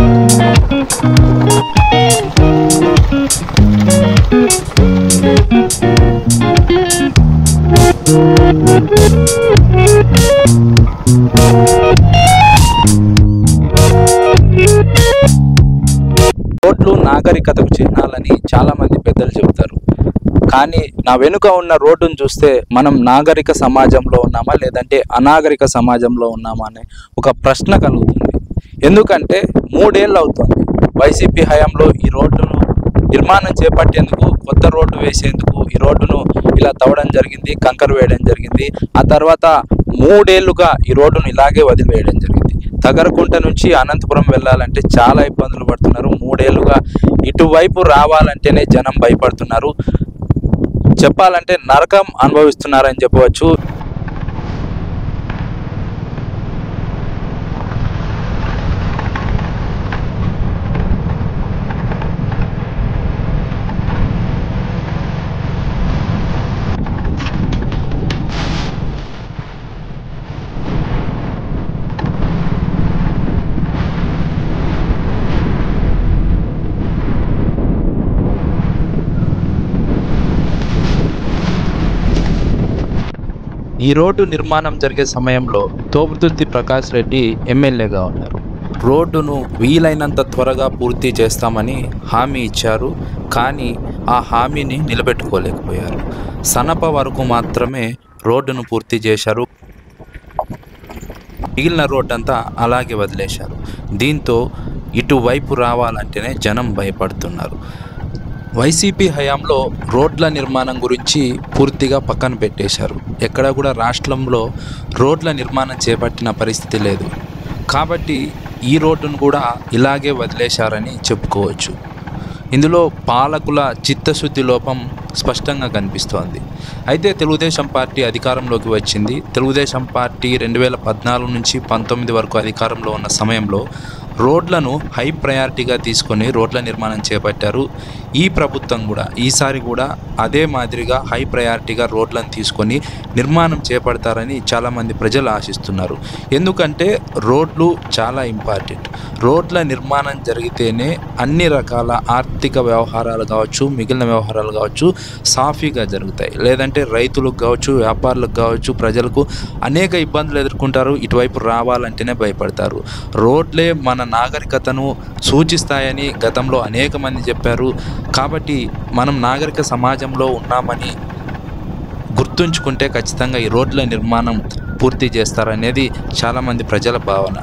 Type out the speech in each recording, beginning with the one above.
రోడ్లు నాగరికతకు చిహ్నాలని చాలా మంది పెద్దలు చెబుతారు. కానీ నా వెనుక ఉన్న రోడ్డును చూస్తే మనం నాగరిక సమాజంలో ఉన్నామా లేదంటే అనాగరిక సమాజంలో ఉన్నామా అనే ఒక ప్రశ్న కలుగుతుంది. ఎందుకంటే 3 ఏళ్ళు అవుతుంది వైసీపీ హయాంలో ఈ రోడ్డును నిర్మాణం చేపట్టేందుకు, కొత్త రోడ్డు వేసేందుకు ఈ రోడ్డును ఇలా తవ్వడం జరిగింది, కంకర వేయడం జరిగింది. ఆ తర్వాత 3 ఏళ్ళుగా ఈ రోడ్డును ఇలాగే వదిలివేయడం జరిగింది. తగరకుంట నుంచి అనంతపురం వెళ్ళాలంటే చాలా ఇబ్బందులు పడుతున్నారు. 3 ఏళ్ళుగా ఇటువైపు రావాలంటేనే జనం భయపడుతున్నారు. చెప్పాలంటే నరకం అనుభవిస్తున్నారని చెప్పవచ్చు. ఈ రోడ్డు నిర్మాణం జరిగే సమయంలో తోపుదుర్తి ప్రకాష్ రెడ్డి ఎమ్మెల్యేగా ఉన్నారు. రోడ్డును వీలైనంత త్వరగా పూర్తి చేస్తామని హామీ ఇచ్చారు. కానీ ఆ హామీని నిలబెట్టుకోలేకపోయారు. సనప వరకు మాత్రమే రోడ్డును పూర్తి చేశారు. మిగిలిన రోడ్డు అంతా అలాగే వదిలేశారు. దీంతో ఇటువైపు రావాలంటేనే జనం భయపడుతున్నారు. వైసీపీ హయాంలో రోడ్ల నిర్మాణం గురించి పూర్తిగా పక్కన పెట్టేశారు. ఎక్కడ కూడా రాష్ట్రంలో రోడ్ల నిర్మాణం చేపట్టిన పరిస్థితి లేదు. కాబట్టి ఈ రోడ్డును కూడా ఇలాగే వదిలేశారని చెప్పుకోవచ్చు. ఇందులో పాలకుల చిత్తశుద్ధి లోపం స్పష్టంగా కనిపిస్తోంది. అయితే తెలుగుదేశం పార్టీ అధికారంలోకి వచ్చింది. తెలుగుదేశం పార్టీ 2014 నుంచి 19 వరకు అధికారంలో ఉన్న సమయంలో రోడ్లను హై ప్రయారిటీగా తీసుకొని రోడ్ల నిర్మాణం చేపట్టారు. ఈ ప్రభుత్వం కూడా ఈసారి కూడా అదే మాదిరిగా హై ప్రయారిటీగా రోడ్లను తీసుకొని నిర్మాణం చేపడతారని చాలామంది ప్రజలు ఆశిస్తున్నారు. ఎందుకంటే రోడ్లు చాలా ఇంపార్టెంట్. రోడ్ల నిర్మాణం జరిగితేనే అన్ని రకాల ఆర్థిక వ్యవహారాలు కావచ్చు, మిగిలిన వ్యవహారాలు కావచ్చు సాఫీగా జరుగుతాయి. లేదంటే రైతులకు కావచ్చు, వ్యాపారులకు కావచ్చు, ప్రజలకు అనేక ఇబ్బందులు ఎదుర్కొంటారు. ఇటువైపు రావాలంటేనే భయపడతారు. రోడ్లే మన నాగరికతను సూచిస్తాయని గతంలో అనేక మంది చెప్పారు. కాబట్టి మనం నాగరిక సమాజంలో ఉన్నామని గుర్తుంచుకుంటే ఖచ్చితంగా ఈ రోడ్ల నిర్మాణం పూర్తి చేస్తారనేది చాలామంది ప్రజల భావన.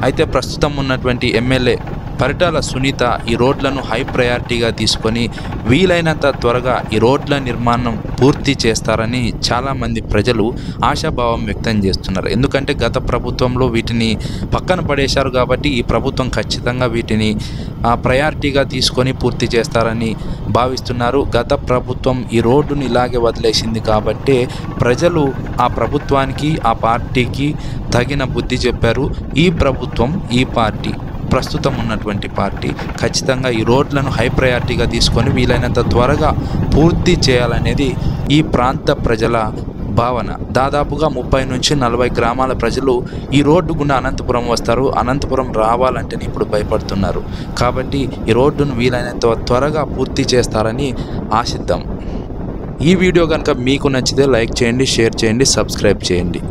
అయితే ప్రస్తుతం ఉన్నటువంటి ఎమ్మెల్యే పరిటాల సునీత ఈ రోడ్లను హై ప్రయారిటీగా తీసుకొని వీలైనంత త్వరగా ఈ రోడ్ల నిర్మాణం పూర్తి చేస్తారని చాలామంది ప్రజలు ఆశాభావం వ్యక్తం చేస్తున్నారు. ఎందుకంటే గత ప్రభుత్వంలో వీటిని పక్కన పడేశారు కాబట్టి ఈ ప్రభుత్వం ఖచ్చితంగా వీటిని ప్రయారిటీగా తీసుకొని పూర్తి చేస్తారని భావిస్తున్నారు. గత ప్రభుత్వం ఈ రోడ్డుని ఇలాగే వదిలేసింది కాబట్టి ప్రజలు ఆ ప్రభుత్వానికి, ఆ పార్టీకి తగిన బుద్ధి చెప్పారు. ఈ ప్రభుత్వం, ఈ పార్టీ, ప్రస్తుతం ఉన్నటువంటి పార్టీ ఖచ్చితంగా ఈ రోడ్లను హై ప్రయారిటీగా తీసుకొని వీలైనంత త్వరగా పూర్తి చేయాలనేది ఈ ప్రాంత ప్రజల భావన. దాదాపుగా 30 నుంచి 40 గ్రామాల ప్రజలు ఈ రోడ్డు గుండా అనంతపురం వస్తారు. అనంతపురం రావాలంటేనే ఇప్పుడు భయపడుతున్నారు. కాబట్టి ఈ రోడ్డును వీలైనంత త్వరగా పూర్తి చేస్తారని ఆశిద్దాం. ఈ వీడియో కనుక మీకు నచ్చితే లైక్ చేయండి, షేర్ చేయండి, సబ్స్క్రైబ్ చేయండి.